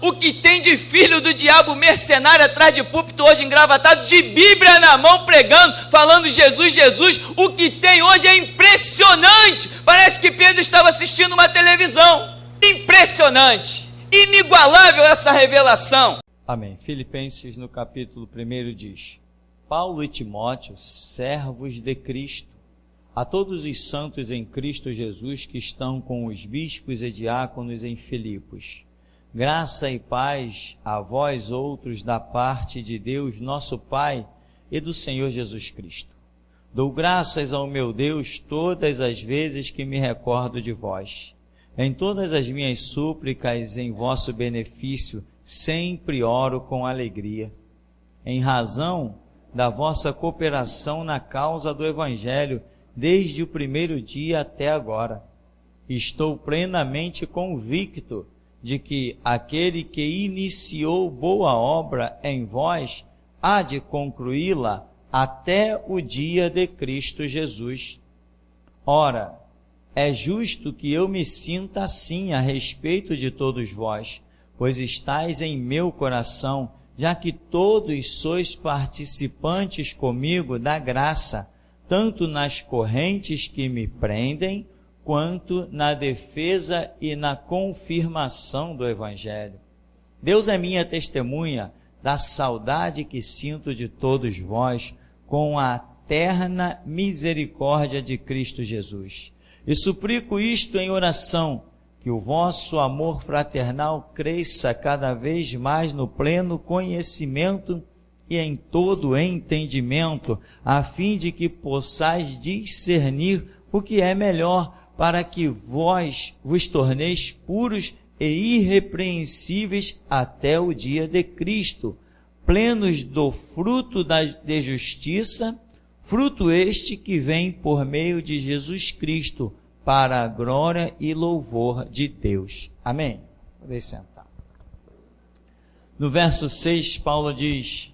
o que tem de filho do diabo mercenário atrás de púlpito hoje engravatado, de Bíblia na mão pregando, falando Jesus, Jesus, o que tem hoje é impressionante. Parece que Pedro estava assistindo uma televisão. Impressionante, inigualável essa revelação. Amém. Filipenses no capítulo 1 diz: Paulo e Timóteo, servos de Cristo, a todos os santos em Cristo Jesus que estão com os bispos e diáconos em Filipos, graça e paz a vós outros da parte de Deus nosso Pai e do Senhor Jesus Cristo. Dou graças ao meu Deus todas as vezes que me recordo de vós. Em todas as minhas súplicas em vosso benefício, sempre oro com alegria, em razão da vossa cooperação na causa do Evangelho, desde o primeiro dia até agora. Estou plenamente convicto de que aquele que iniciou boa obra em vós há de concluí-la até o dia de Cristo Jesus. Ora, é justo que eu me sinta assim a respeito de todos vós, pois estáis em meu coração, já que todos sois participantes comigo da graça, tanto nas correntes que me prendem, quanto na defesa e na confirmação do Evangelho. Deus é minha testemunha da saudade que sinto de todos vós, com a eterna misericórdia de Cristo Jesus. E suplico isto em oração, que o vosso amor fraternal cresça cada vez mais no pleno conhecimento e em todo entendimento, a fim de que possais discernir o que é melhor, para que vós vos torneis puros e irrepreensíveis até o dia de Cristo, plenos do fruto de justiça, fruto este que vem por meio de Jesus Cristo, para a glória e louvor de Deus. Amém? Podem sentar. No verso 6, Paulo diz: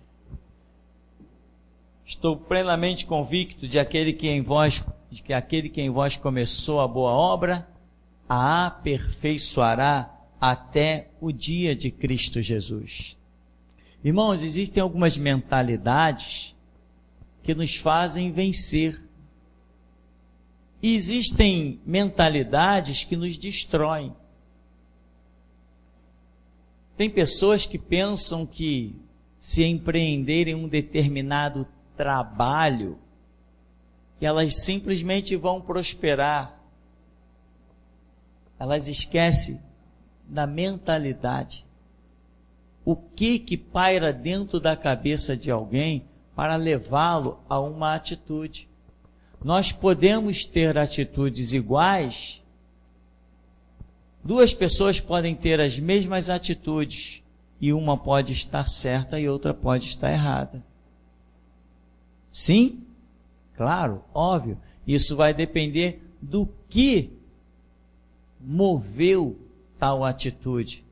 estou plenamente convicto de que aquele que em vós começou a boa obra, a aperfeiçoará até o dia de Cristo Jesus. Irmãos, existem algumas mentalidades que nos fazem vencer. E existem mentalidades que nos destroem. Tem pessoas que pensam que, se empreenderem um determinado trabalho, que elas simplesmente vão prosperar. Elas esquecem da mentalidade. O que paira dentro da cabeça de alguém para levá-lo a uma atitude? Nós podemos ter atitudes iguais. Duas pessoas podem ter as mesmas atitudes e uma pode estar certa e outra pode estar errada. Sim? Claro, óbvio. Isso vai depender do que moveu tal atitude.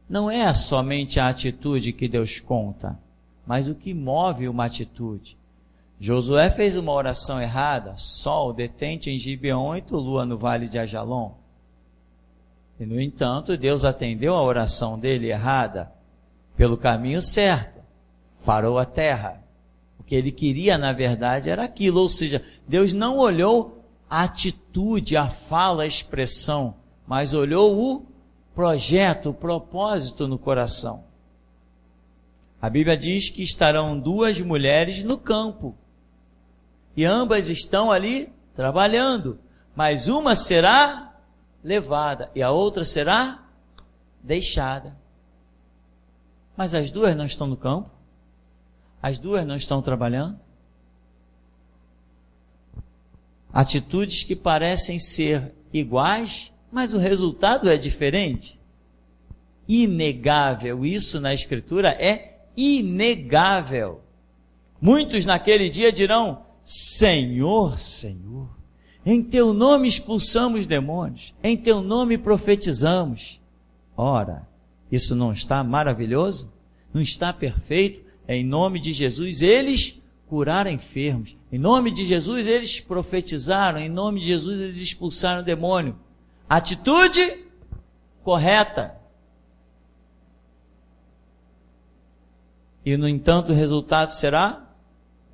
Não é somente a atitude que Deus conta, mas o que move uma atitude. Josué fez uma oração errada: sol, detente em Gibeon, e tu, lua, no vale de Ajalon. E, no entanto, Deus atendeu a oração dele errada, pelo caminho certo, parou a terra. O que ele queria, na verdade, era aquilo, ou seja, Deus não olhou a atitude, a fala, a expressão, mas olhou o projeto, o propósito no coração. A Bíblia diz que estarão duas mulheres no campo, e ambas estão ali trabalhando, mas uma será levada e a outra será deixada. Mas as duas não estão no campo? As duas não estão trabalhando? Atitudes que parecem ser iguais, mas o resultado é diferente. Inegável, isso na Escritura é inegável. Muitos naquele dia dirão: Senhor, Senhor, em teu nome expulsamos demônios, em teu nome profetizamos. Ora, isso não está maravilhoso? Não está perfeito? Em nome de Jesus eles curaram enfermos, em nome de Jesus eles profetizaram, em nome de Jesus eles expulsaram o demônio. Atitude correta. E, no entanto, o resultado será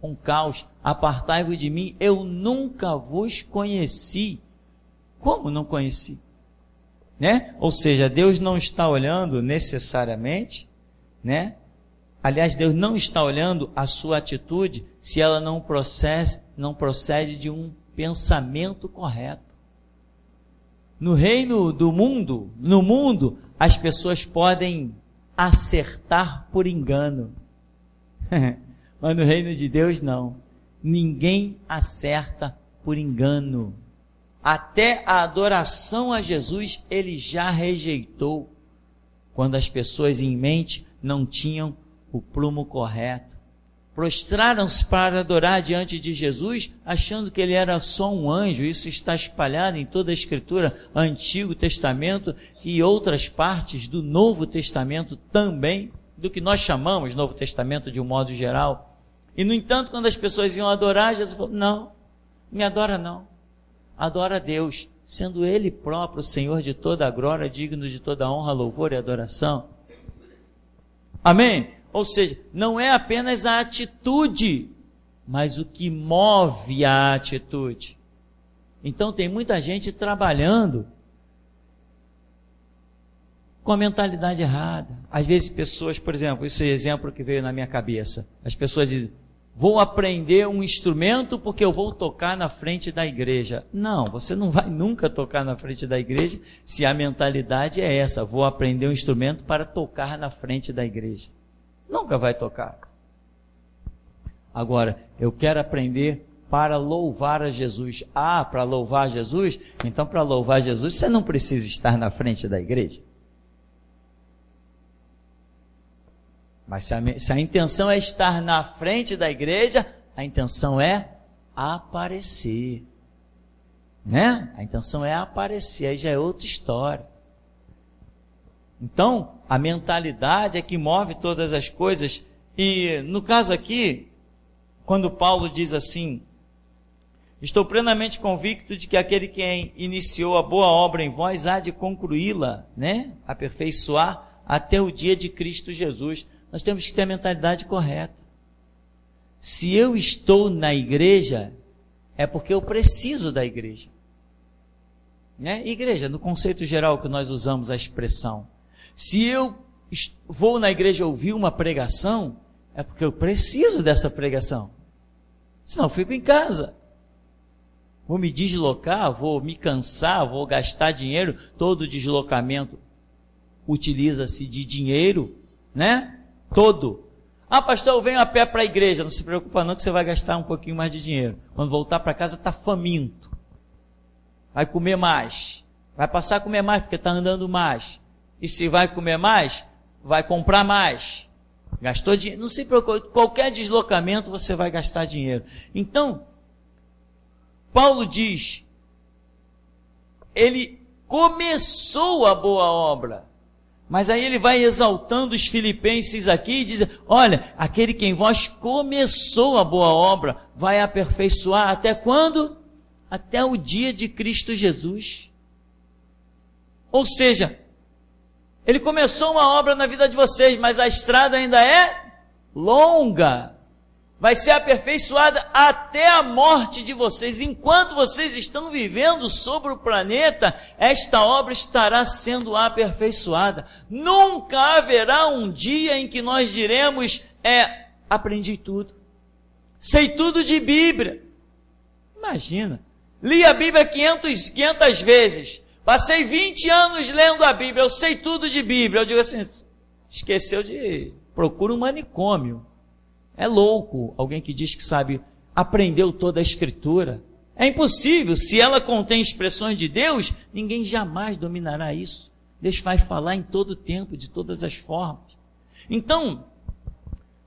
um caos. Apartai-vos de mim, eu nunca vos conheci. Como não conheci? Né? Ou seja, Deus não está olhando necessariamente, né? Aliás, Deus não está olhando a sua atitude se ela não procede de um pensamento correto. No reino do mundo, no mundo, as pessoas podem acertar por engano. Mas no reino de Deus, não. Ninguém acerta por engano. Até a adoração a Jesus, ele já rejeitou, quando as pessoas em mente não tinham o prumo correto. Prostraram-se para adorar diante de Jesus, achando que ele era só um anjo. Isso está espalhado em toda a Escritura, Antigo Testamento e outras partes do Novo Testamento também, do que nós chamamos Novo Testamento de um modo geral. E, no entanto, quando as pessoas iam adorar, Jesus falou: não, me adora não. Adora a Deus, sendo Ele próprio o Senhor de toda a glória, digno de toda a honra, louvor e adoração. Amém? Ou seja, não é apenas a atitude, mas o que move a atitude. Então tem muita gente trabalhando com a mentalidade errada. Às vezes pessoas, por exemplo, esse é o exemplo que veio na minha cabeça. As pessoas dizem: vou aprender um instrumento porque eu vou tocar na frente da igreja. Não, você não vai nunca tocar na frente da igreja se a mentalidade é essa: vou aprender um instrumento para tocar na frente da igreja. Nunca vai tocar. Agora, eu quero aprender para louvar a Jesus. Ah, para louvar a Jesus? Então, para louvar Jesus, você não precisa estar na frente da igreja. Mas se a intenção é estar na frente da igreja, a intenção é aparecer. Né? A intenção é aparecer, aí já é outra história. Então, a mentalidade é que move todas as coisas. E no caso aqui, quando Paulo diz assim: estou plenamente convicto de que aquele que iniciou a boa obra em vós há de concluí-la, né? Aperfeiçoar até o dia de Cristo Jesus. Nós temos que ter a mentalidade correta. Se eu estou na igreja, é porque eu preciso da igreja. Né? Igreja, no conceito geral que nós usamos a expressão. Se eu vou na igreja ouvir uma pregação, é porque eu preciso dessa pregação. Senão eu fico em casa. Vou me deslocar, vou me cansar, vou gastar dinheiro. Todo deslocamento utiliza-se de dinheiro, né? Todo. Ah, pastor, eu venho a pé para a igreja. Não se preocupa não que você vai gastar um pouquinho mais de dinheiro. Quando voltar para casa está faminto. Vai comer mais. Vai passar a comer mais porque está andando mais. E se vai comer mais, vai comprar mais. Gastou dinheiro. Não se preocupe, qualquer deslocamento você vai gastar dinheiro. Então, Paulo diz, ele começou a boa obra. Mas aí ele vai exaltando os filipenses aqui e diz: olha, aquele que em vós começou a boa obra vai aperfeiçoar até quando? Até o dia de Cristo Jesus. Ou seja, ele começou uma obra na vida de vocês, mas a estrada ainda é longa. Vai ser aperfeiçoada até a morte de vocês. Enquanto vocês estão vivendo sobre o planeta, esta obra estará sendo aperfeiçoada. Nunca haverá um dia em que nós diremos: aprendi tudo. Sei tudo de Bíblia. Imagina, li a Bíblia 500 vezes. Passei 20 anos lendo a Bíblia, eu sei tudo de Bíblia. Eu digo assim: esqueceu de... procura um manicômio. É louco alguém que diz que sabe, aprendeu toda a Escritura. É impossível. Se ela contém expressões de Deus, ninguém jamais dominará isso. Deus vai falar em todo o tempo, de todas as formas. Então,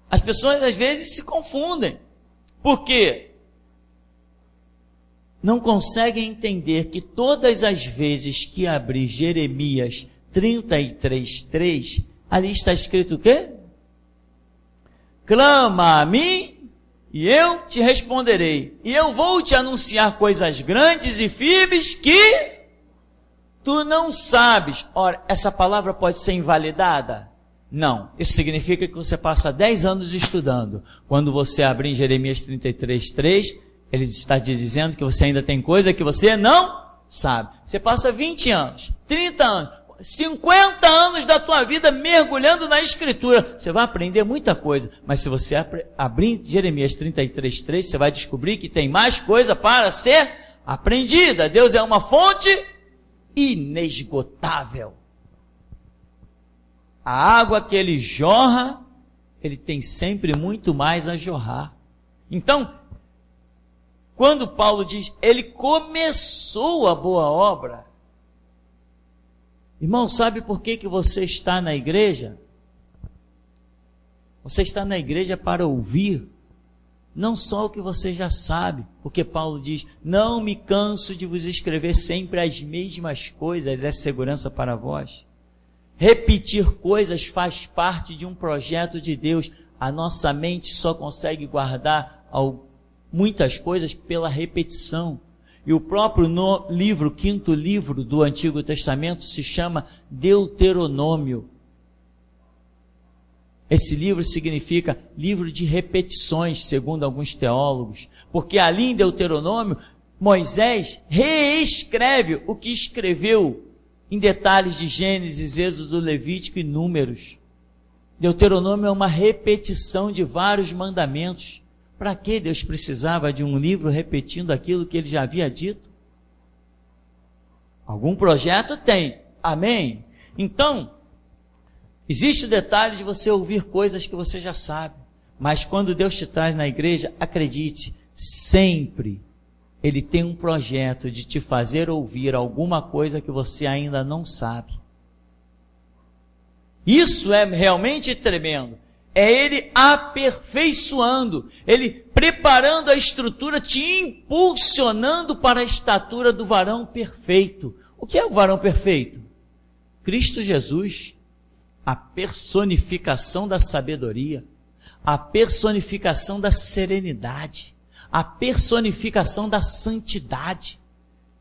as pessoas às vezes se confundem. Por quê? Não conseguem entender que todas as vezes que abrir Jeremias 33:3, ali está escrito o quê? Clama a mim e eu te responderei. E eu vou te anunciar coisas grandes e firmes que tu não sabes. Ora, essa palavra pode ser invalidada? Não, isso significa que você passa 10 anos estudando. Quando você abrir em Jeremias 33:3, ele está te dizendo que você ainda tem coisa que você não sabe. Você passa 20 anos, 30 anos, 50 anos da tua vida mergulhando na Escritura. Você vai aprender muita coisa, mas se você abrir Jeremias 33:3, você vai descobrir que tem mais coisa para ser aprendida. Deus é uma fonte inesgotável. A água que ele jorra, ele tem sempre muito mais a jorrar. Então, quando Paulo diz, ele começou a boa obra, irmão, sabe por que você está na igreja? Você está na igreja para ouvir, não só o que você já sabe, porque Paulo diz, não me canso de vos escrever sempre as mesmas coisas, é segurança para vós. Repetir coisas faz parte de um projeto de Deus. A nossa mente só consegue guardar muitas coisas pela repetição. E o próprio livro, 5º livro do Antigo Testamento, se chama Deuteronômio. Esse livro significa livro de repetições, segundo alguns teólogos, porque ali em Deuteronômio, Moisés reescreve o que escreveu em detalhes de Gênesis, Êxodo, Levítico e Números. Deuteronômio é uma repetição de vários mandamentos. Para que Deus precisava de um livro repetindo aquilo que ele já havia dito? Algum projeto tem, amém? Então, existe o detalhe de você ouvir coisas que você já sabe, mas quando Deus te traz na igreja, acredite, sempre Ele tem um projeto de te fazer ouvir alguma coisa que você ainda não sabe. Isso é realmente tremendo. É Ele aperfeiçoando, Ele preparando a estrutura, te impulsionando para a estatura do varão perfeito. O que é o varão perfeito? Cristo Jesus, a personificação da sabedoria, a personificação da serenidade, a personificação da santidade.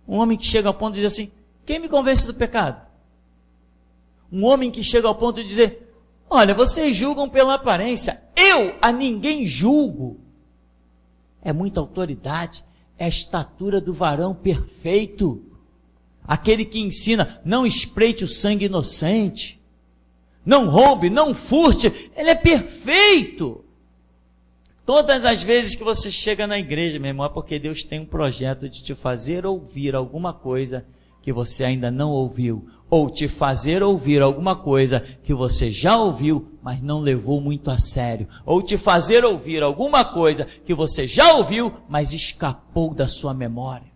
Um homem que chega ao ponto de dizer assim, quem me convence do pecado? Um homem que chega ao ponto de dizer, olha, vocês julgam pela aparência, eu a ninguém julgo. É muita autoridade, é a estatura do varão perfeito. Aquele que ensina, não espreite o sangue inocente, não roube, não furte, ele é perfeito. Todas as vezes que você chega na igreja, meu irmão, é porque Deus tem um projeto de te fazer ouvir alguma coisa que você ainda não ouviu, ou te fazer ouvir alguma coisa que você já ouviu, mas não levou muito a sério, ou te fazer ouvir alguma coisa que você já ouviu, mas escapou da sua memória.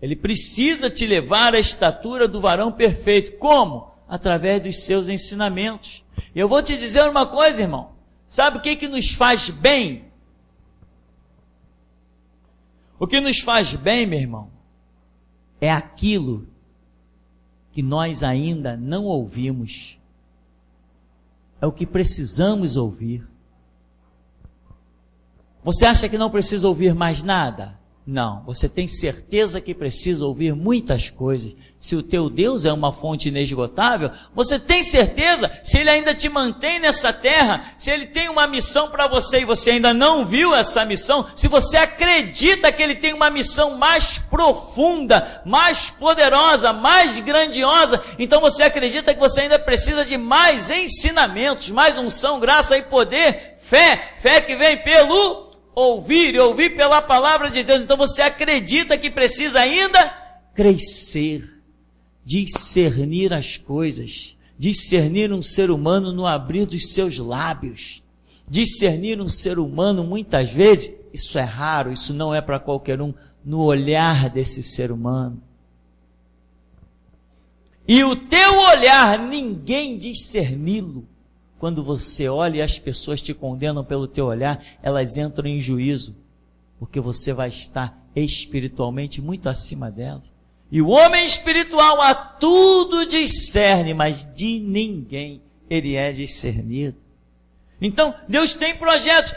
Ele precisa te levar à estatura do varão perfeito. Como? Através dos seus ensinamentos. E eu vou te dizer uma coisa, irmão. Sabe o que nos faz bem? O que nos faz bem, meu irmão, é aquilo que nós ainda não ouvimos. É o que precisamos ouvir. Você acha que não precisa ouvir mais nada? Não, você tem certeza que precisa ouvir muitas coisas. Se o teu Deus é uma fonte inesgotável, você tem certeza, se Ele ainda te mantém nessa terra, se Ele tem uma missão para você e você ainda não viu essa missão, se você acredita que Ele tem uma missão mais profunda, mais poderosa, mais grandiosa, então você acredita que você ainda precisa de mais ensinamentos, mais unção, graça e poder, fé que vem pelo ouvir e ouvir pela palavra de Deus. Então você acredita que precisa ainda crescer, discernir as coisas, discernir um ser humano no abrir dos seus lábios, discernir um ser humano muitas vezes, isso é raro, isso não é para qualquer um, no olhar desse ser humano. E o teu olhar, ninguém discerni-lo. Quando você olha e as pessoas te condenam pelo teu olhar, elas entram em juízo, porque você vai estar espiritualmente muito acima delas. E o homem espiritual a tudo discerne, mas de ninguém ele é discernido. Então, Deus tem projetos.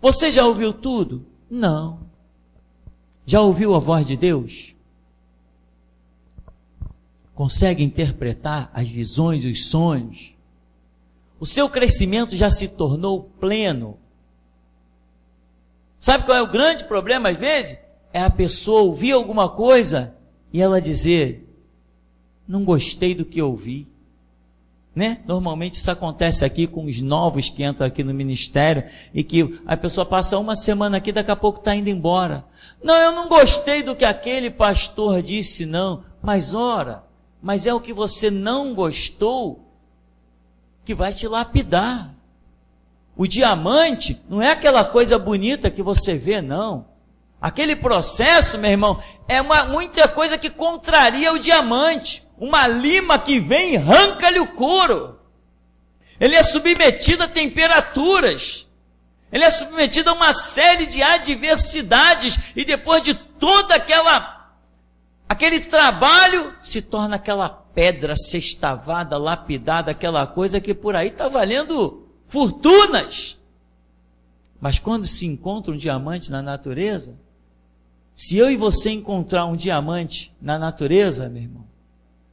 Você já ouviu tudo? Não. Já ouviu a voz de Deus? consegue interpretar as visões e os sonhos. O seu crescimento já se tornou pleno. Sabe qual é o grande problema às vezes? É a pessoa ouvir alguma coisa e ela dizer, não gostei do que ouvi. Né? Normalmente isso acontece aqui com os novos que entram aqui no ministério e que a pessoa passa uma semana aqui, daqui a pouco está indo embora. Não, eu não gostei do que aquele pastor disse, não. Mas ora, mas é o que você não gostou que vai te lapidar. O diamante não é aquela coisa bonita que você vê, não. Aquele processo, meu irmão, é muita coisa que contraria o diamante. Uma lima que vem e arranca-lhe o couro. Ele é submetido a temperaturas. Ele é submetido a uma série de adversidades. E depois de todo aquele trabalho, se torna aquela pedra sextavada, lapidada, aquela coisa que por aí está valendo fortunas. Mas quando se encontra um diamante na natureza, se eu e você encontrar um diamante na natureza, meu irmão,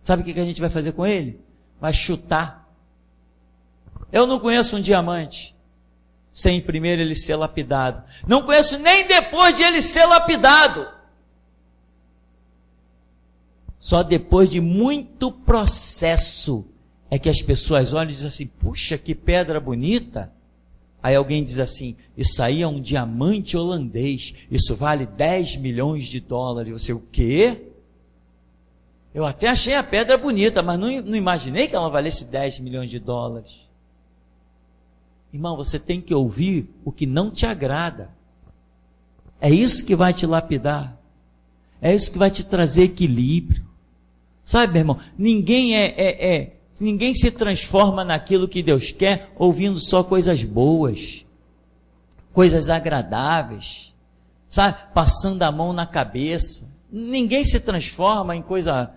sabe o que a gente vai fazer com ele? Vai chutar. Eu não conheço um diamante sem primeiro ele ser lapidado. Não conheço nem depois de ele ser lapidado. Só depois de muito processo é que as pessoas olham e dizem assim, puxa, que pedra bonita. Aí alguém diz assim, isso aí é um diamante holandês, isso vale 10 milhões de dólares. Você, o quê? Eu até achei a pedra bonita, mas não imaginei que ela valesse 10 milhões de dólares. Irmão, você tem que ouvir o que não te agrada. É isso que vai te lapidar. É isso que vai te trazer equilíbrio. Sabe, meu irmão, ninguém se transforma naquilo que Deus quer ouvindo só coisas boas, coisas agradáveis, sabe, passando a mão na cabeça. Ninguém se transforma em coisa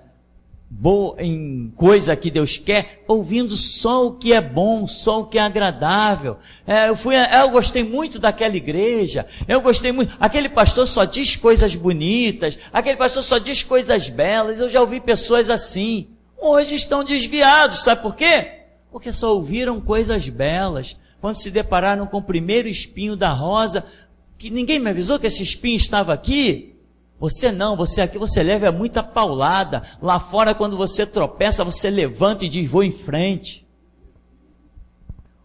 boa, em coisa que Deus quer, ouvindo só o que é bom, só o que é agradável. Eu gostei muito daquela igreja, eu gostei muito, aquele pastor só diz coisas bonitas, aquele pastor só diz coisas belas. Eu já ouvi pessoas assim, hoje estão desviados, sabe por quê? Porque só ouviram coisas belas, quando se depararam com o primeiro espinho da rosa, que ninguém me avisou que esse espinho estava aqui. Você aqui, você leva muita paulada. Lá fora, quando você tropeça, você levanta e diz, vou em frente.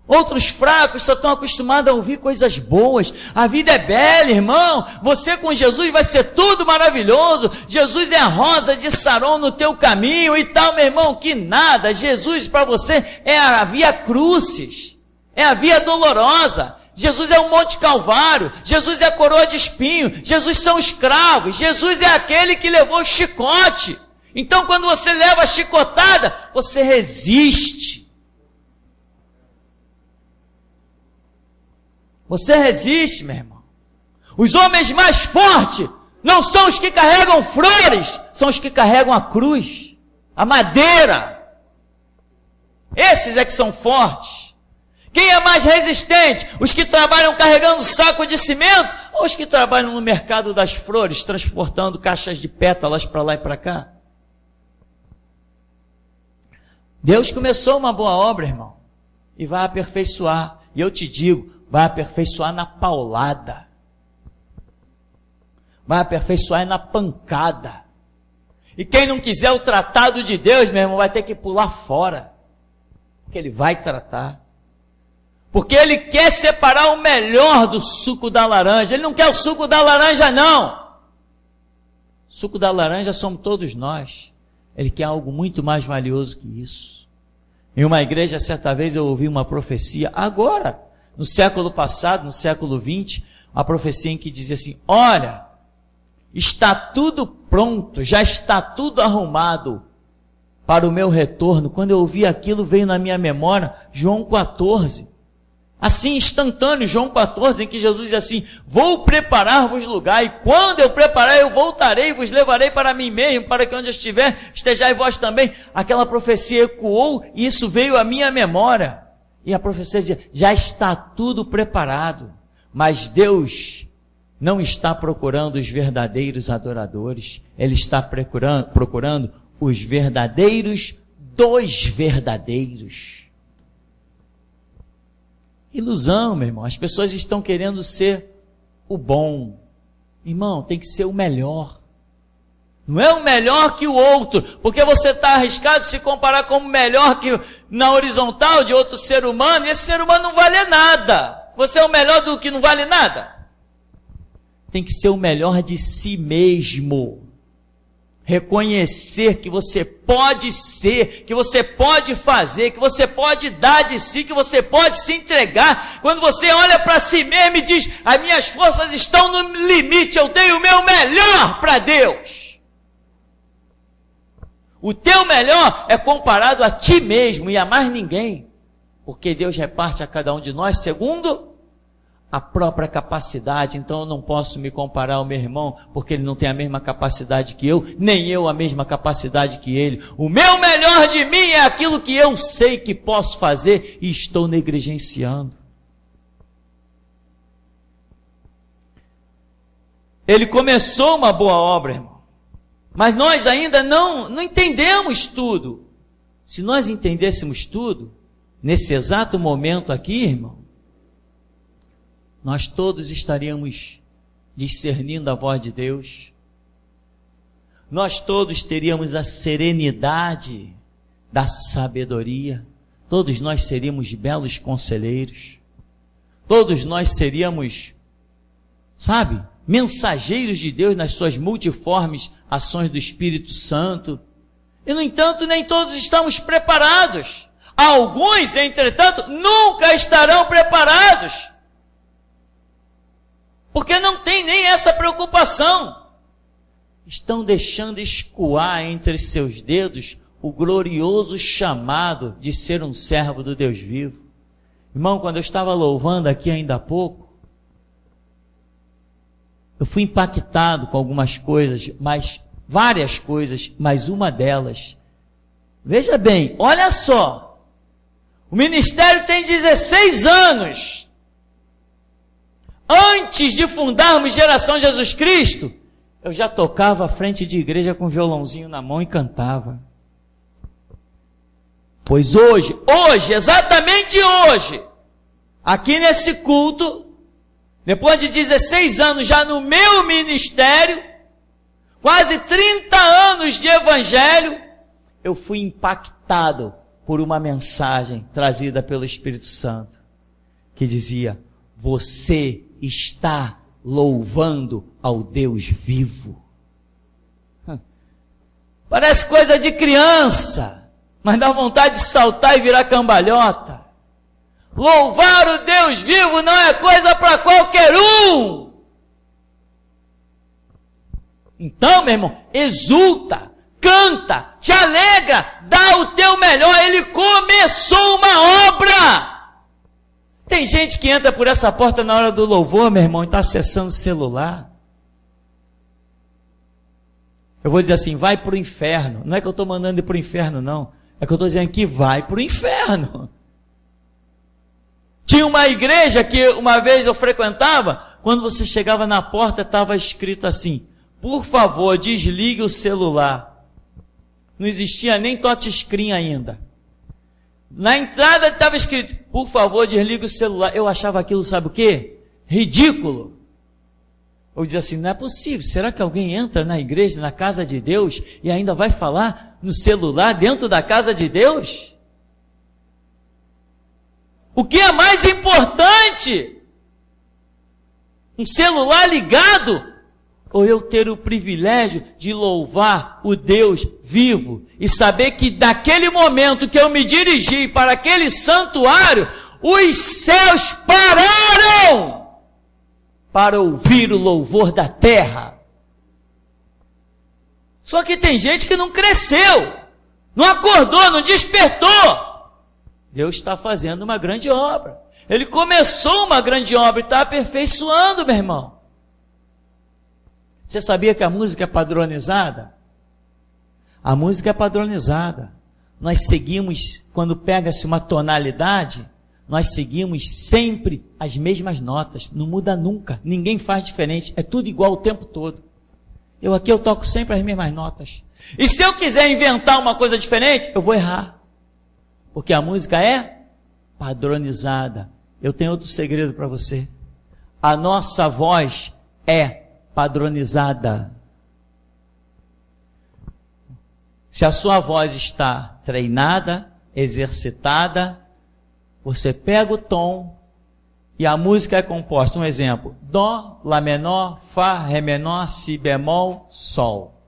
Outros fracos só estão acostumados a ouvir coisas boas. A vida é bela, irmão. Você com Jesus vai ser tudo maravilhoso. Jesus é a rosa de Saron no teu caminho e tal, meu irmão, que nada. Jesus para você é a via crucis, é a via dolorosa. Jesus é o Monte Calvário, Jesus é a coroa de espinho, Jesus são os cravos, Jesus é aquele que levou o chicote. Então quando você leva a chicotada, você resiste. Você resiste, meu irmão. Os homens mais fortes não são os que carregam flores, são os que carregam a cruz, a madeira. Esses é que são fortes. Quem é mais resistente? Os que trabalham carregando saco de cimento ou os que trabalham no mercado das flores, transportando caixas de pétalas para lá e para cá? Deus começou uma boa obra, irmão, e vai aperfeiçoar. E eu te digo, vai aperfeiçoar na paulada. Vai aperfeiçoar na pancada. E quem não quiser o tratado de Deus, meu irmão, vai ter que pular fora. Porque Ele vai tratar. Porque Ele quer separar o melhor do suco da laranja. Ele não quer o suco da laranja, não. O suco da laranja somos todos nós. Ele quer algo muito mais valioso que isso. Em uma igreja, certa vez, eu ouvi uma profecia, agora, no século passado, no século 20, a profecia em que dizia assim, olha, está tudo pronto, já está tudo arrumado para o meu retorno. Quando eu ouvi aquilo, veio na minha memória João 14. Assim, instantâneo, João 14, em que Jesus diz assim, vou preparar-vos lugar, e quando eu preparar, eu voltarei e vos levarei para mim mesmo, para que onde eu estiver, estejais vós também. Aquela profecia ecoou, e isso veio à minha memória. E a profecia dizia, já está tudo preparado, mas Deus não está procurando os verdadeiros adoradores, Ele está procurando os verdadeiros dos verdadeiros. Ilusão, meu irmão. As pessoas estão querendo ser o bom. Irmão, tem que ser o melhor. Não é o melhor que o outro, porque você está arriscado se comparar como melhor que na horizontal de outro ser humano, e esse ser humano não vale nada. Você é o melhor do que não vale nada. Tem que ser o melhor de si mesmo. Reconhecer que você pode ser, que você pode fazer, que você pode dar de si, que você pode se entregar. Quando você olha para si mesmo e diz, as minhas forças estão no limite, eu dei o meu melhor para Deus. O teu melhor é comparado a ti mesmo e a mais ninguém, porque Deus reparte a cada um de nós segundo a própria capacidade. Então eu não posso me comparar ao meu irmão, porque ele não tem a mesma capacidade que eu, nem eu a mesma capacidade que ele. O meu melhor de mim é aquilo que eu sei que posso fazer e estou negligenciando. Ele começou uma boa obra, irmão, mas nós ainda não entendemos tudo. Se nós entendêssemos tudo, nesse exato momento aqui, irmão, nós todos estaríamos discernindo a voz de Deus. Nós todos teríamos a serenidade da sabedoria. Todos nós seríamos belos conselheiros. Todos nós seríamos, sabe, mensageiros de Deus nas suas multiformes ações do Espírito Santo. E, no entanto, nem todos estamos preparados. Alguns, entretanto, nunca estarão preparados, porque não tem nem essa preocupação. Estão deixando escoar entre seus dedos o glorioso chamado de ser um servo do Deus vivo. Irmão, quando eu estava louvando aqui ainda há pouco, eu fui impactado com algumas coisas, mas várias coisas, mas uma delas. Veja bem, olha só. O ministério tem 16 anos. Antes de fundarmos Geração Jesus Cristo, eu já tocava à frente de igreja com um violãozinho na mão e cantava. Pois hoje, exatamente hoje, aqui nesse culto, depois de 16 anos já no meu ministério, quase 30 anos de evangelho, eu fui impactado por uma mensagem trazida pelo Espírito Santo, que dizia: você está louvando ao Deus vivo. Parece coisa de criança, mas dá vontade de saltar e virar cambalhota. Louvar o Deus vivo não é coisa para qualquer um. Então, meu irmão, exulta, canta, te alegra, dá o teu melhor. Ele começou uma obra. Tem gente que entra por essa porta na hora do louvor, meu irmão, e está acessando o celular. Eu vou dizer assim, vai para o inferno. Não é que eu estou mandando ir para o inferno, não. É que eu estou dizendo que vai para o inferno. Tinha uma igreja que uma vez eu frequentava, quando você chegava na porta estava escrito assim: por favor, desligue o celular. Não existia nem touchscreen ainda. Na entrada estava escrito: por favor, desligue o celular. Eu achava aquilo, sabe o quê? Ridículo. Eu dizia assim, não é possível. Será que alguém entra na igreja, na casa de Deus, e ainda vai falar no celular dentro da casa de Deus? O que é mais importante? Um celular ligado? Ou eu ter o privilégio de louvar o Deus vivo e saber que daquele momento que eu me dirigi para aquele santuário, os céus pararam para ouvir o louvor da terra. Só que tem gente que não cresceu, não acordou, não despertou. Deus está fazendo uma grande obra. Ele começou uma grande obra e está aperfeiçoando, meu irmão. Você sabia que a música é padronizada? A música é padronizada. Nós seguimos, quando pega-se uma tonalidade, nós seguimos sempre as mesmas notas. Não muda nunca. Ninguém faz diferente. É tudo igual o tempo todo. Eu toco sempre as mesmas notas. E se eu quiser inventar uma coisa diferente, eu vou errar. Porque a música é padronizada. Eu tenho outro segredo para você. A nossa voz é padronizada. Se a sua voz está treinada, exercitada, você pega o tom e a música é composta. Um exemplo: Dó, Lá menor, Fá, Ré menor, Si bemol, Sol.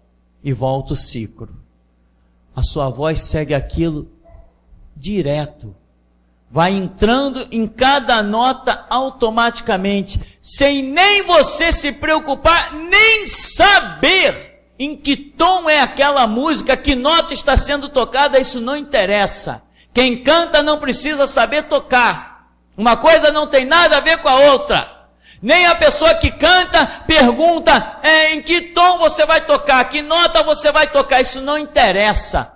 E volta o ciclo. A sua voz segue aquilo direto. Vai entrando em cada nota automaticamente, sem nem você se preocupar, nem saber em que tom é aquela música, que nota está sendo tocada, isso não interessa. Quem canta não precisa saber tocar. Uma coisa não tem nada a ver com a outra. Nem a pessoa que canta pergunta em que tom você vai tocar, que nota você vai tocar, isso não interessa.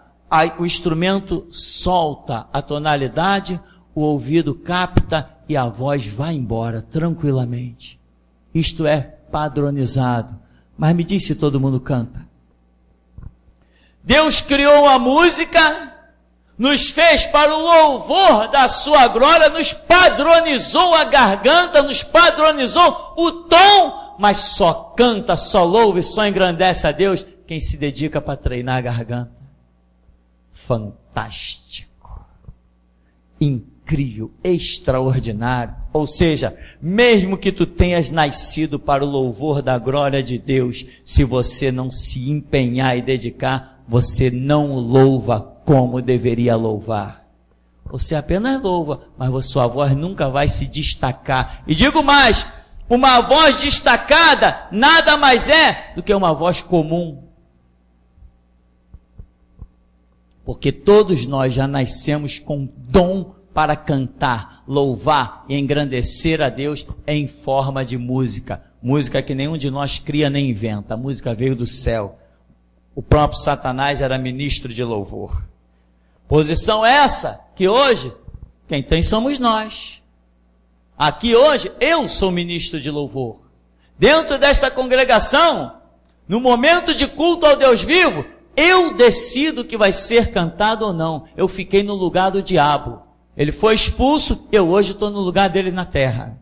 O instrumento solta a tonalidade, o ouvido capta e a voz vai embora tranquilamente. Isto é padronizado. Mas me diz se todo mundo canta. Deus criou a música, nos fez para o louvor da sua glória, nos padronizou a garganta, nos padronizou o tom, mas só canta, só louva e só engrandece a Deus quem se dedica para treinar a garganta. Fantástico, incrível, extraordinário. Ou seja, mesmo que tu tenhas nascido para o louvor da glória de Deus, se você não se empenhar e dedicar, você não louva como deveria louvar. Você apenas louva, mas a sua voz nunca vai se destacar. E digo mais, uma voz destacada nada mais é do que uma voz comum. Porque todos nós já nascemos com dom para cantar, louvar e engrandecer a Deus em forma de música. Música que nenhum de nós cria nem inventa. A música veio do céu. O próprio Satanás era ministro de louvor. Posição essa que hoje, quem tem somos nós. Aqui hoje, eu sou ministro de louvor. Dentro desta congregação, no momento de culto ao Deus vivo, eu decido o que vai ser cantado ou não. Eu fiquei no lugar do diabo. Ele foi expulso, eu hoje estou no lugar dele na terra.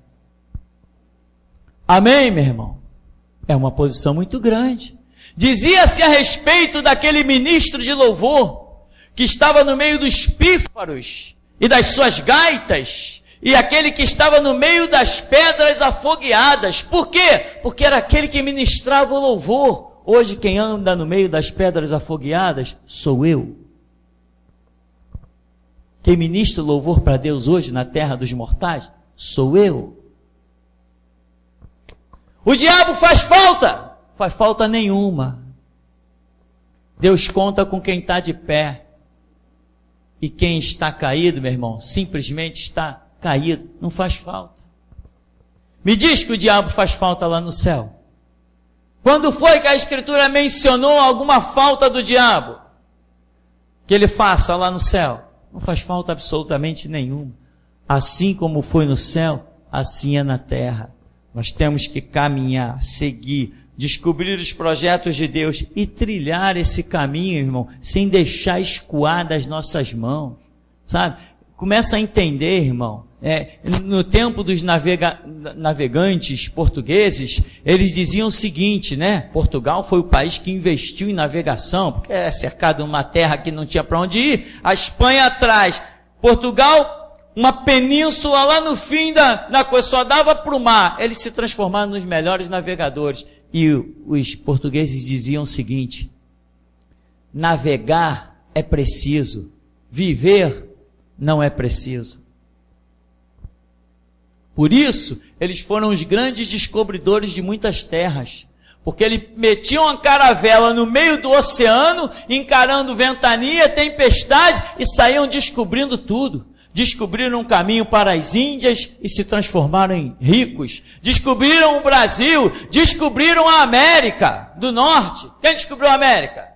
Amém, meu irmão? É uma posição muito grande. Dizia-se a respeito daquele ministro de louvor, que estava no meio dos pífaros e das suas gaitas, e aquele que estava no meio das pedras afogueadas. Por quê? Porque era aquele que ministrava o louvor. Hoje quem anda no meio das pedras afogueadas sou eu. Quem ministra o louvor para Deus hoje na terra dos mortais sou eu. O diabo faz falta? Faz falta nenhuma. Deus conta com quem está de pé. E quem está caído, meu irmão, simplesmente está caído, não faz falta. Me diz que o diabo faz falta lá no céu. Quando foi que a Escritura mencionou alguma falta do diabo? Que ele faça lá no céu? Não faz falta absolutamente nenhuma. Assim como foi no céu, assim é na terra. Nós temos que caminhar, seguir, descobrir os projetos de Deus e trilhar esse caminho, irmão, sem deixar escoar das nossas mãos, sabe? Começa a entender, irmão. No tempo dos navegantes portugueses, eles diziam o seguinte, né? Portugal foi o país que investiu em navegação, porque é cercado de uma terra que não tinha para onde ir, a Espanha atrás, Portugal, uma península lá no fim da coisa, só dava para o mar. Eles se transformaram nos melhores navegadores. E os portugueses diziam o seguinte: navegar é preciso, viver não é preciso. Por isso, eles foram os grandes descobridores de muitas terras, porque eles metiam a caravela no meio do oceano, encarando ventania, tempestade, e saíam descobrindo tudo. Descobriram um caminho para as Índias e se transformaram em ricos. Descobriram o Brasil, descobriram a América do Norte. Quem descobriu a América?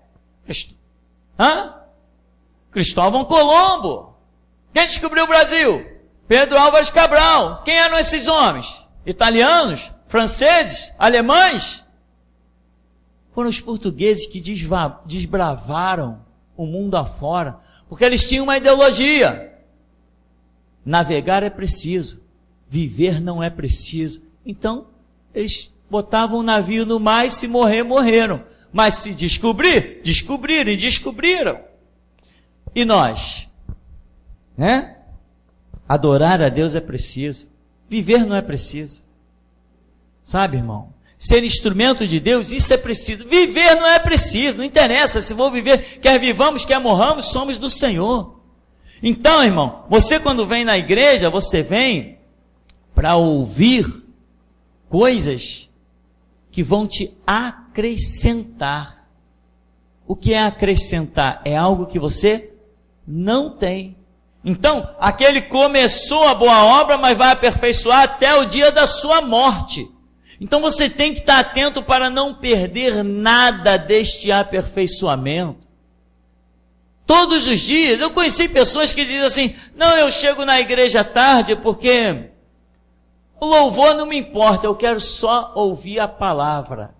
Cristóvão Colombo. Quem descobriu o Brasil? Pedro Álvares Cabral. Quem eram esses homens? Italianos? Franceses? Alemães? Foram os portugueses que desbravaram o mundo afora, porque eles tinham uma ideologia. Navegar é preciso, viver não é preciso. Então, eles botavam o navio no mar e se morrer, morreram. Mas se descobrir, descobriram e descobriram. E nós? Né? Adorar a Deus é preciso, viver não é preciso. Sabe, irmão? Ser instrumento de Deus, isso é preciso. Viver não é preciso, não interessa se vou viver, quer vivamos, quer morramos, somos do Senhor. Então, irmão, você quando vem na igreja, você vem para ouvir coisas que vão te acrescentar. O que é acrescentar? É algo que você não tem. Então, aquele começou a boa obra, mas vai aperfeiçoar até o dia da sua morte. Então você tem que estar atento para não perder nada deste aperfeiçoamento. Todos os dias, eu conheci pessoas que dizem assim, não, eu chego na igreja tarde porque o louvor não me importa, eu quero só ouvir a palavra.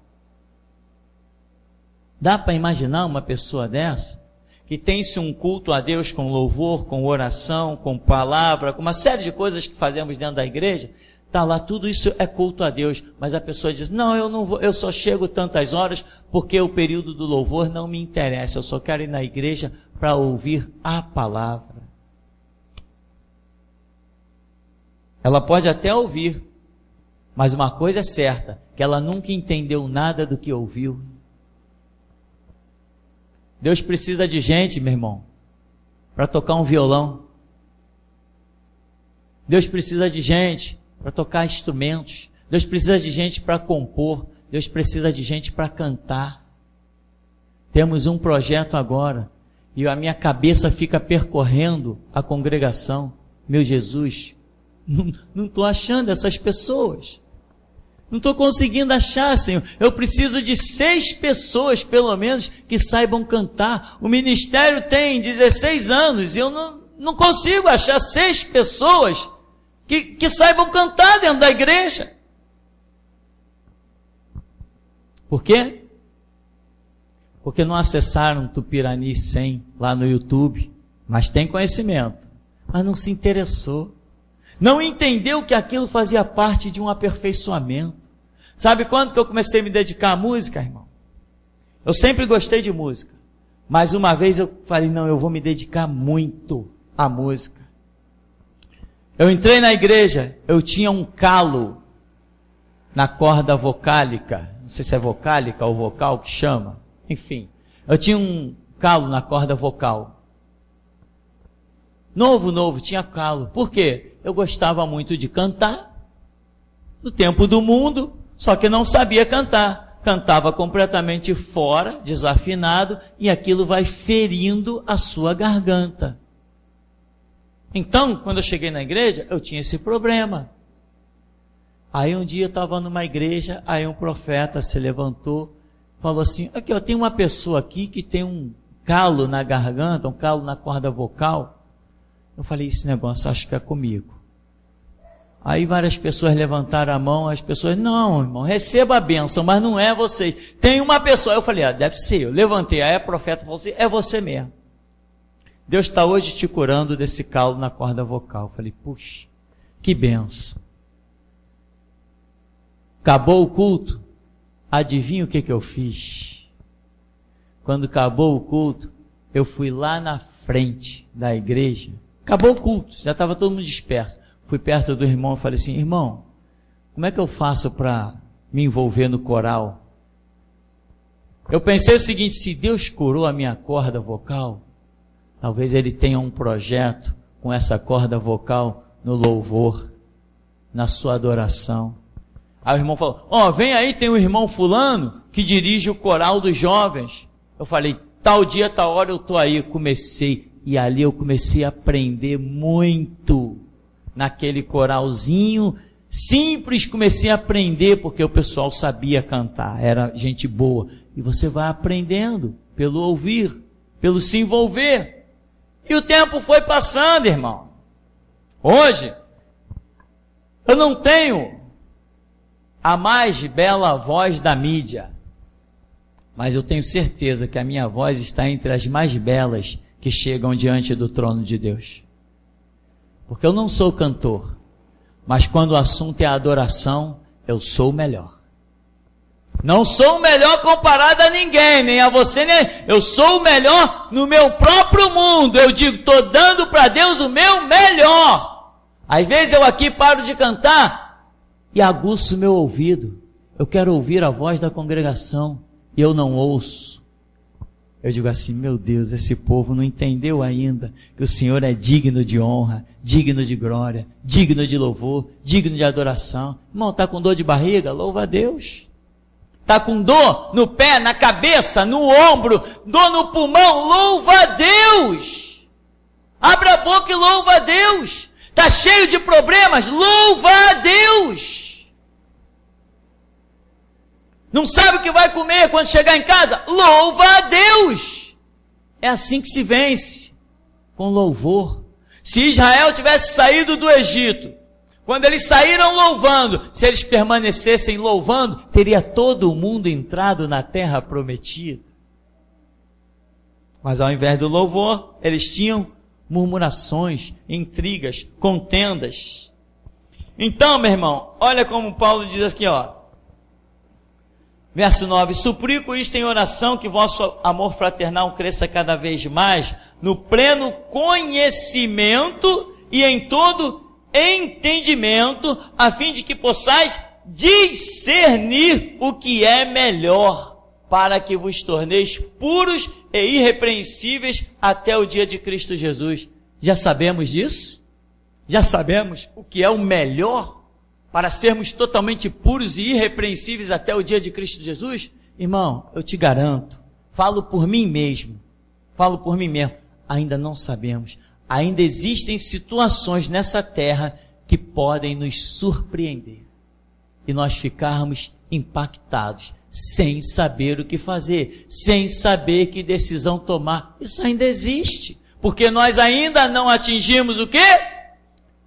Dá para imaginar uma pessoa dessa? Que tem-se um culto a Deus com louvor, com oração, com palavra, com uma série de coisas que fazemos dentro da igreja. Está lá, tudo isso é culto a Deus, mas a pessoa diz, não, eu não vou, eu só chego tantas horas porque o período do louvor não me interessa, eu só quero ir na igreja para ouvir a palavra. Ela pode até ouvir, mas uma coisa é certa, que ela nunca entendeu nada do que ouviu. Deus precisa de gente, meu irmão, para tocar um violão. Deus precisa de gente para tocar instrumentos. Deus precisa de gente para compor. Deus precisa de gente para cantar. Temos um projeto agora e a minha cabeça fica percorrendo a congregação. Meu Jesus, não estou achando essas pessoas. Não estou conseguindo achar, Senhor. Eu preciso de 6 pessoas, pelo menos, que saibam cantar. O ministério tem 16 anos e eu não consigo achar 6 pessoas que saibam cantar dentro da igreja. Por quê? Porque não acessaram Tupirani 100 lá no YouTube, mas tem conhecimento, mas não se interessou. Não entendeu que aquilo fazia parte de um aperfeiçoamento. Sabe quando que eu comecei a me dedicar à música, irmão? Eu sempre gostei de música, mas uma vez eu falei, não, eu vou me dedicar muito à música. Eu entrei na igreja, eu tinha um calo na corda vocálica, não sei se é vocálica ou vocal que chama, enfim, eu tinha um calo na corda vocal. Novo, tinha calo. Por quê? Eu gostava muito de cantar, no tempo do mundo, só que não sabia cantar. Cantava completamente fora, desafinado, e aquilo vai ferindo a sua garganta. Então, quando eu cheguei na igreja, eu tinha esse problema. Aí um dia eu estava numa igreja, aí um profeta se levantou, falou assim, aqui ó, tem uma pessoa aqui que tem um calo na garganta, um calo na corda vocal. Eu falei, esse negócio acho que é comigo. Aí várias pessoas levantaram a mão, as pessoas, não, irmão, receba a bênção, mas não é vocês. Tem uma pessoa, eu falei, deve ser eu. Levantei, aí a profeta falou assim, é você mesmo. Deus está hoje te curando desse calo na corda vocal. Eu falei, puxa, que benção. Acabou o culto, adivinha o que eu fiz? Quando acabou o culto, eu fui lá na frente da igreja. Acabou o culto, já estava todo mundo disperso. Fui perto do irmão e falei assim, irmão, como é que eu faço para me envolver no coral? Eu pensei o seguinte, se Deus curou a minha corda vocal, talvez Ele tenha um projeto com essa corda vocal no louvor, na sua adoração. Aí o irmão falou, vem aí, tem um irmão fulano que dirige o coral dos jovens. Eu falei, tal dia, tal hora eu estou aí. E ali eu comecei a aprender muito naquele coralzinho simples, comecei a aprender porque o pessoal sabia cantar, era gente boa. E você vai aprendendo pelo ouvir, pelo se envolver. E o tempo foi passando, irmão. Hoje, eu não tenho a mais bela voz da mídia. mas eu tenho certeza que a minha voz está entre as mais belas que chegam diante do trono de Deus. Porque eu não sou cantor, mas quando o assunto é a adoração, eu sou o melhor. Não sou o melhor comparado a ninguém, nem a você, nem... Eu sou o melhor no meu próprio mundo. Eu digo, estou dando para Deus o meu melhor. Às vezes eu aqui paro de cantar e aguço o meu ouvido. Eu quero ouvir a voz da congregação e eu não ouço. Eu digo assim, meu Deus, esse povo não entendeu ainda que o Senhor é digno de honra, digno de glória, digno de louvor, digno de adoração. Irmão, está com dor de barriga? Louva a Deus. Está com dor no pé, na cabeça, no ombro, dor no pulmão? Louva a Deus. Abra a boca e louva a Deus. Está cheio de problemas? Louva a Deus. Não sabe o que vai comer quando chegar em casa? Louva a Deus. É assim que se vence, com louvor. Se Israel tivesse saído do Egito, quando eles saíram louvando, se eles permanecessem louvando, teria todo o mundo entrado na terra prometida. Mas ao invés do louvor, eles tinham murmurações, intrigas, contendas. Então, meu irmão, olha como Paulo diz aqui, ó. Verso 9, suplico isto em oração, que vosso amor fraternal cresça cada vez mais, no pleno conhecimento e em todo entendimento, a fim de que possais discernir o que é melhor, para que vos torneis puros e irrepreensíveis até o dia de Cristo Jesus. Já sabemos disso? Já sabemos o que é o melhor para sermos totalmente puros e irrepreensíveis até o dia de Cristo Jesus? Irmão, eu te garanto, falo por mim mesmo, ainda não sabemos. Ainda existem situações nessa terra que podem nos surpreender e nós ficarmos impactados, sem saber o que fazer, sem saber que decisão tomar. Isso ainda existe, porque nós ainda não atingimos o quê?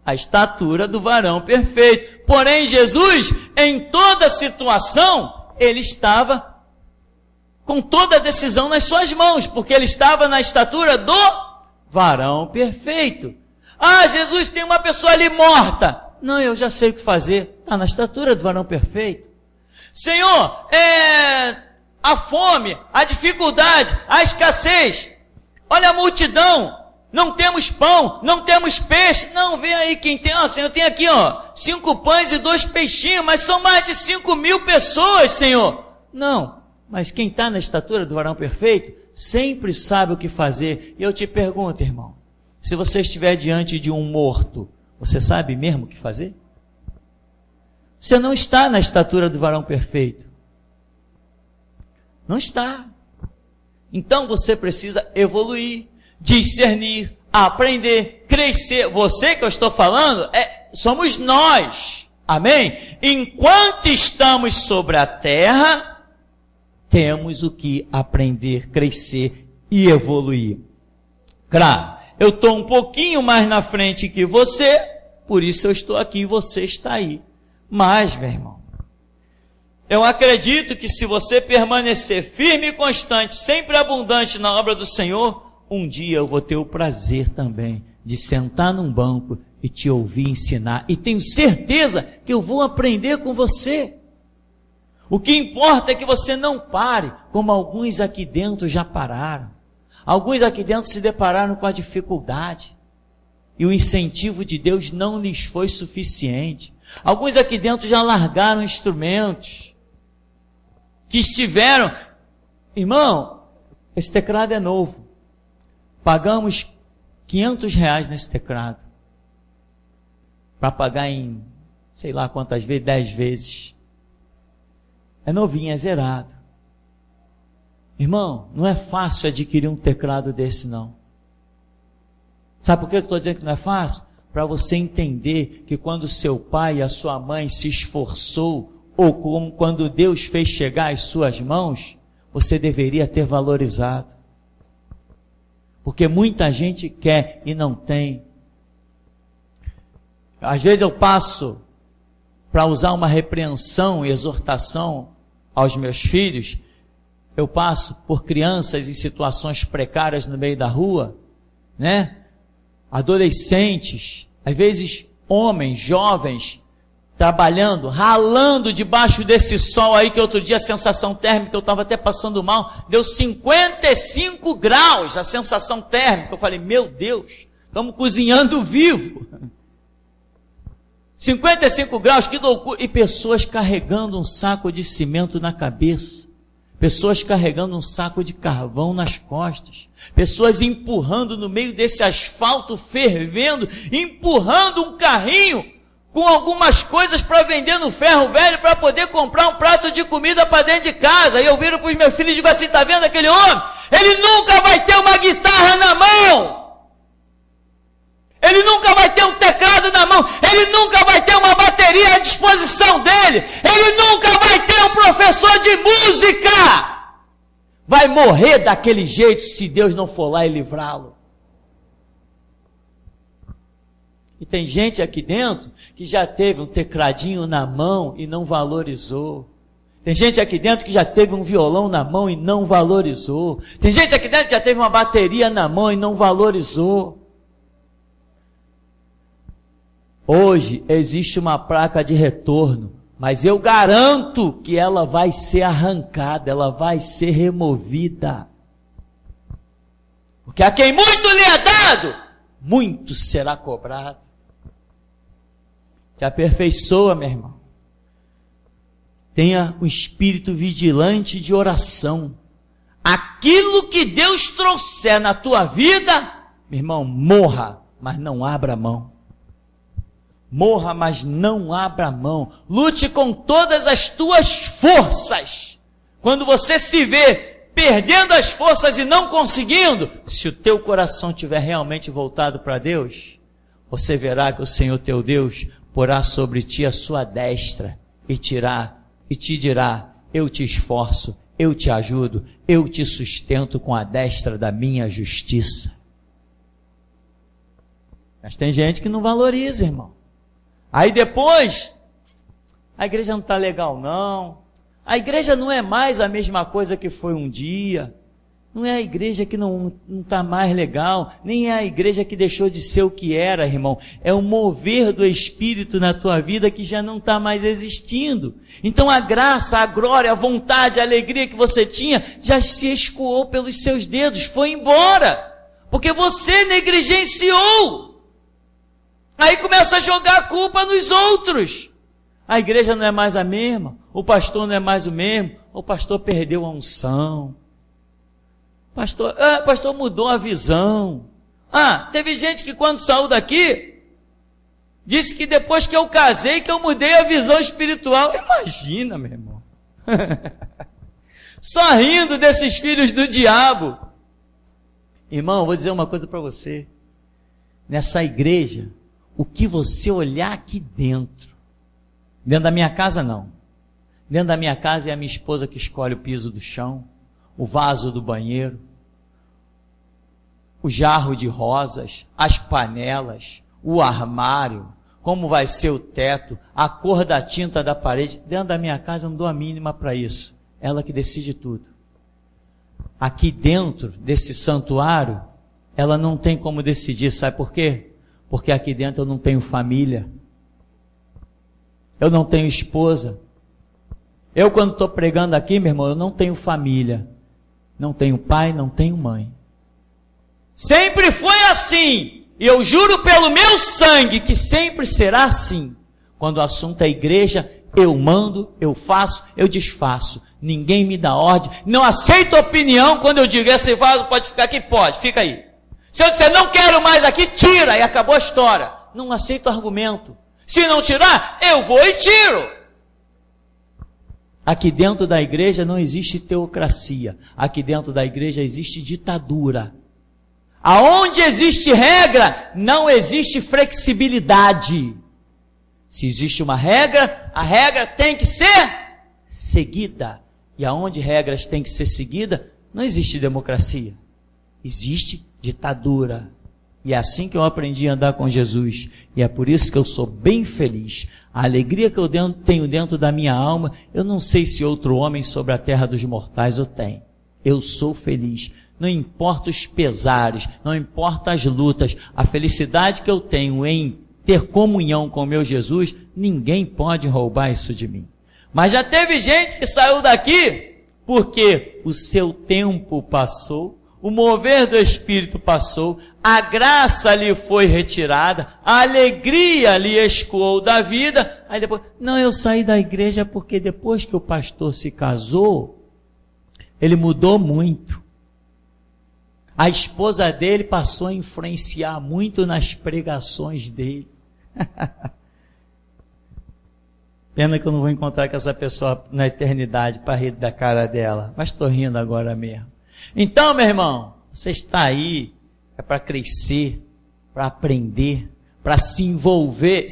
A estatura do varão perfeito. Porém, Jesus, em toda situação, ele estava com toda a decisão nas suas mãos, porque ele estava na estatura do varão perfeito. Ah, Jesus, tem uma pessoa ali morta. Não, eu já sei o que fazer. Está na estatura do varão perfeito. Senhor, a fome, a dificuldade, a escassez. Olha a multidão. Não temos pão, não temos peixe. Não, vê aí quem tem. Senhor, tem aqui, 5 pães e 2 peixinhos, mas são mais de 5.000 pessoas, Senhor. Não, mas quem está na estatura do varão perfeito sempre sabe o que fazer. E eu te pergunto, irmão, se você estiver diante de um morto, você sabe mesmo o que fazer? Você não está na estatura do varão perfeito. Não está. Então você precisa evoluir, discernir, aprender, crescer. Você que eu estou falando, somos nós. Amém? Enquanto estamos sobre a terra, temos o que aprender, crescer e evoluir. Claro, eu estou um pouquinho mais na frente que você, por isso eu estou aqui e você está aí. Mas, meu irmão, eu acredito que se você permanecer firme e constante, sempre abundante na obra do Senhor, um dia eu vou ter o prazer também de sentar num banco e te ouvir ensinar. E tenho certeza que eu vou aprender com você. O que importa é que você não pare, como alguns aqui dentro já pararam. Alguns aqui dentro se depararam com a dificuldade. E o incentivo de Deus não lhes foi suficiente. Alguns aqui dentro já largaram instrumentos. Que estiveram... Irmão, esse teclado é novo. Pagamos R$500 nesse teclado. Para pagar em, sei lá quantas vezes, 10 vezes. É novinho, é zerado. Irmão, não é fácil adquirir um teclado desse, não. Sabe por que eu estou dizendo que não é fácil? Para você entender que quando seu pai e a sua mãe se esforçou, ou como quando Deus fez chegar às suas mãos, você deveria ter valorizado. Porque muita gente quer e não tem. Às vezes eu passo para usar uma repreensão e exortação aos meus filhos, eu passo por crianças em situações precárias no meio da rua, né? Adolescentes, às vezes homens, jovens, trabalhando, ralando debaixo desse sol aí, que outro dia a sensação térmica, eu estava até passando mal, deu 55 graus a sensação térmica. Eu falei, meu Deus, estamos cozinhando vivo. 55 graus, que loucura. E pessoas carregando um saco de cimento na cabeça, pessoas carregando um saco de carvão nas costas, pessoas empurrando no meio desse asfalto fervendo, empurrando um carrinho com algumas coisas para vender no ferro velho, para poder comprar um prato de comida para dentro de casa. E eu viro para os meus filhos e digo assim, está vendo aquele homem? Ele nunca vai ter uma guitarra na mão, ele nunca vai ter um teclado na mão, ele nunca vai ter uma bateria à disposição dele, ele nunca vai ter um professor de música. Vai morrer daquele jeito se Deus não for lá e livrá-lo. E tem gente aqui dentro que já teve um tecladinho na mão e não valorizou. Tem gente aqui dentro que já teve um violão na mão e não valorizou. Tem gente aqui dentro que já teve uma bateria na mão e não valorizou. Hoje existe uma placa de retorno, mas eu garanto que ela vai ser arrancada, ela vai ser removida. Porque a quem muito lhe é dado, muito será cobrado. Te aperfeiçoa, meu irmão. Tenha um espírito vigilante de oração. Aquilo que Deus trouxer na tua vida, meu irmão, morra, mas não abra mão. Morra, mas não abra mão. Lute com todas as tuas forças. Quando você se vê perdendo as forças e não conseguindo, se o teu coração estiver realmente voltado para Deus, você verá que o Senhor teu Deus porá sobre ti a sua destra e te dirá, eu te esforço, eu te ajudo, eu te sustento com a destra da minha justiça. Mas tem gente que não valoriza, irmão. Aí depois, a igreja não está legal não, a igreja não é mais a mesma coisa que foi um dia, não é a igreja que não está mais legal, nem é a igreja que deixou de ser o que era, irmão, é o mover do Espírito na tua vida que já não está mais existindo. Então a graça, a glória, a vontade, a alegria que você tinha, já se escoou pelos seus dedos, foi embora, porque você negligenciou. Aí começa a jogar a culpa nos outros. A igreja não é mais a mesma, o pastor não é mais o mesmo, o pastor perdeu a unção, o pastor mudou a visão. Teve gente que quando saiu daqui, disse que depois que eu casei, que eu mudei a visão espiritual. Imagina, meu irmão. Só rindo desses filhos do diabo. Irmão, vou dizer uma coisa para você. Nessa igreja, o que você olhar aqui dentro da minha casa não, dentro da minha casa é a minha esposa que escolhe o piso do chão, o vaso do banheiro, o jarro de rosas, as panelas, o armário, como vai ser o teto, a cor da tinta da parede. Dentro da minha casa eu não dou a mínima para isso, ela que decide tudo. Aqui dentro desse santuário, ela não tem como decidir, sabe por quê? Porque aqui dentro eu não tenho família, eu não tenho esposa. Eu quando estou pregando aqui, meu irmão, eu não tenho família, não tenho pai, não tenho mãe. Sempre foi assim, e eu juro pelo meu sangue que sempre será assim. Quando o assunto é igreja, eu mando, eu faço, eu desfaço. Ninguém me dá ordem, não aceito opinião. Quando eu digo esse vaso pode ficar aqui, pode, fica aí. Se eu disser não quero mais aqui, tira, e acabou a história. Não aceito argumento. Se não tirar, eu vou e tiro. Aqui dentro da igreja não existe teocracia. Aqui dentro da igreja existe ditadura. Aonde existe regra, não existe flexibilidade. Se existe uma regra, a regra tem que ser seguida. E aonde regras têm que ser seguidas, não existe democracia. Existe ditadura. E é assim que eu aprendi a andar com Jesus. E é por isso que eu sou bem feliz. A alegria que eu tenho dentro da minha alma, eu não sei se outro homem sobre a terra dos mortais eu tenho. Eu sou feliz. Não importa os pesares, não importa as lutas, a felicidade que eu tenho em ter comunhão com meu Jesus, ninguém pode roubar isso de mim. Mas já teve gente que saiu daqui porque o seu tempo passou, o mover do Espírito passou, a graça lhe foi retirada, a alegria lhe escoou da vida, aí depois, não, eu saí da igreja porque depois que o pastor se casou, ele mudou muito. A esposa dele passou a influenciar muito nas pregações dele. Pena que eu não vou encontrar com essa pessoa na eternidade para rir da cara dela, mas estou rindo agora mesmo. Então, meu irmão, você está aí é para crescer, para aprender, para se envolver,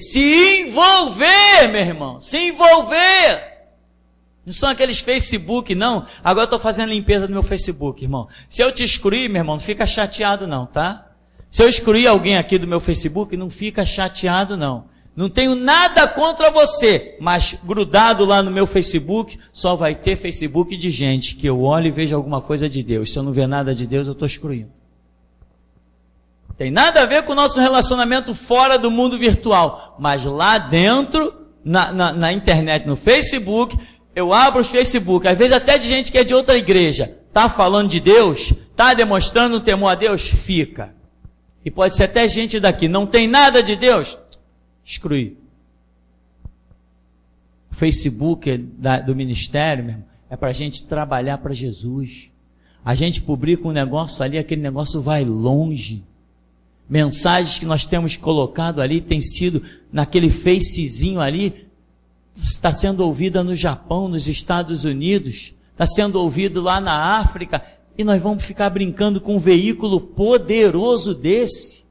meu irmão, se envolver. Não são aqueles Facebook, não. Agora eu estou fazendo limpeza no meu Facebook, irmão. Se eu te excluir, meu irmão, não fica chateado não, tá? Se eu excluir alguém aqui do meu Facebook, não fica chateado não. Não tenho nada contra você, mas grudado lá no meu Facebook, só vai ter Facebook de gente que eu olho e vejo alguma coisa de Deus. Se eu não ver nada de Deus, eu estou excluindo. Tem nada a ver com o nosso relacionamento fora do mundo virtual, mas lá dentro, na internet, no Facebook, eu abro o Facebook, às vezes até de gente que é de outra igreja, está falando de Deus, está demonstrando um temor a Deus, fica. E pode ser até gente daqui, não tem nada de Deus, excluir. O Facebook do ministério, meu irmão, é para a gente trabalhar para Jesus. A gente publica um negócio ali, aquele negócio vai longe. Mensagens que nós temos colocado ali, tem sido naquele facezinho ali, está sendo ouvida no Japão, nos Estados Unidos, está sendo ouvido lá na África, e nós vamos ficar brincando com um veículo poderoso desse.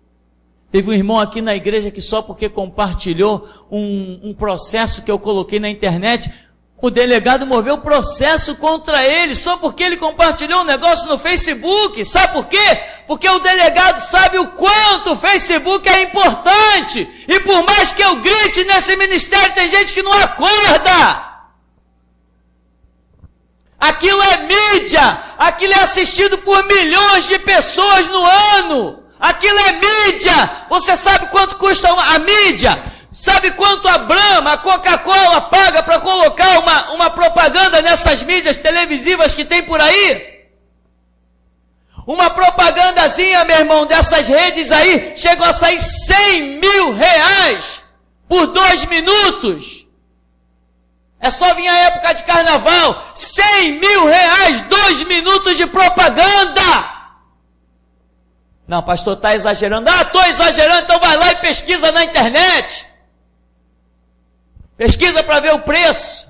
Teve um irmão aqui na igreja que só porque compartilhou um processo que eu coloquei na internet, o delegado moveu processo contra ele, só porque ele compartilhou um negócio no Facebook. Sabe por quê? Porque o delegado sabe o quanto o Facebook é importante. E por mais que eu grite nesse ministério, tem gente que não acorda. Aquilo é mídia, aquilo é assistido por milhões de pessoas no ano. Aquilo é mídia. Você sabe quanto custa a mídia? Sabe quanto a Brahma, a Coca-Cola paga para colocar uma propaganda nessas mídias televisivas que tem por aí? Uma propagandazinha, meu irmão, dessas redes aí, chegou a sair 100 mil reais por 2 minutos. É só vir a época de carnaval, 100 mil reais, 2 minutos de propaganda. Não, pastor, está exagerando. Ah, estou exagerando, então vai lá e pesquisa na internet. Pesquisa para ver o preço.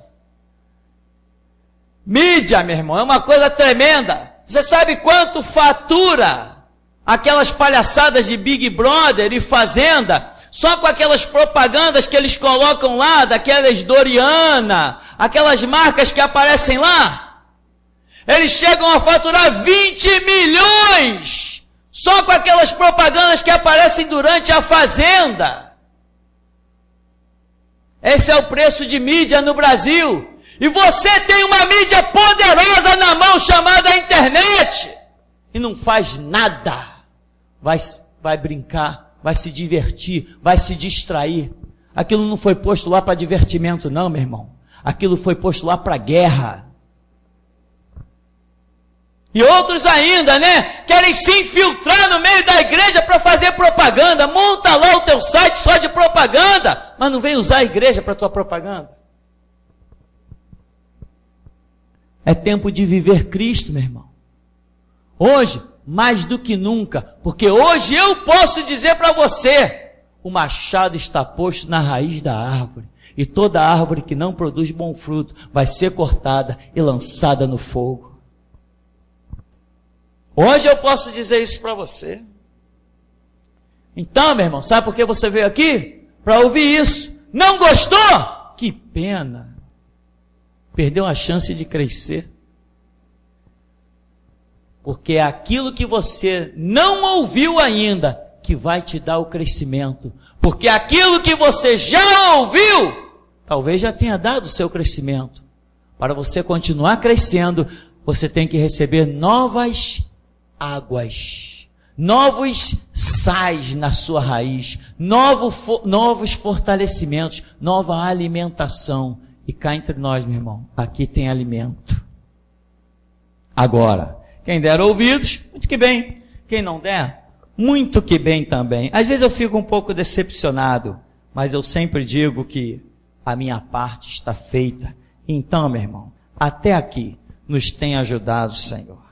Mídia, meu irmão, é uma coisa tremenda. Você sabe quanto fatura aquelas palhaçadas de Big Brother e Fazenda, só com aquelas propagandas que eles colocam lá, daquelas Doriana, aquelas marcas que aparecem lá? Eles chegam a faturar 20 milhões, só com aquelas propagandas que aparecem durante a Fazenda. Esse é o preço de mídia no Brasil. E você tem uma mídia poderosa na mão chamada internet. E não faz nada. Vai brincar, vai se divertir, vai se distrair. Aquilo não foi posto lá para divertimento não, meu irmão. Aquilo foi posto lá para guerra. E outros ainda, né? Querem se infiltrar no meio da igreja para fazer propaganda. Monta lá o teu site só de propaganda, mas não vem usar a igreja para tua propaganda. É tempo de viver Cristo, meu irmão. Hoje, mais do que nunca, porque hoje eu posso dizer para você, o machado está posto na raiz da árvore, e toda árvore que não produz bom fruto vai ser cortada e lançada no fogo. Hoje eu posso dizer isso para você. Então, meu irmão, sabe por que você veio aqui? Para ouvir isso. Não gostou? Que pena. Perdeu a chance de crescer. Porque é aquilo que você não ouviu ainda que vai te dar o crescimento. Porque aquilo que você já ouviu, talvez já tenha dado o seu crescimento. Para você continuar crescendo, você tem que receber novas águas, novos sais na sua raiz, novos fortalecimentos, nova alimentação. E cá entre nós, meu irmão, aqui tem alimento. Agora, quem der ouvidos, muito que bem. Quem não der, muito que bem também. Às vezes eu fico um pouco decepcionado, mas eu sempre digo que a minha parte está feita. Então, meu irmão, até aqui nos tem ajudado o Senhor.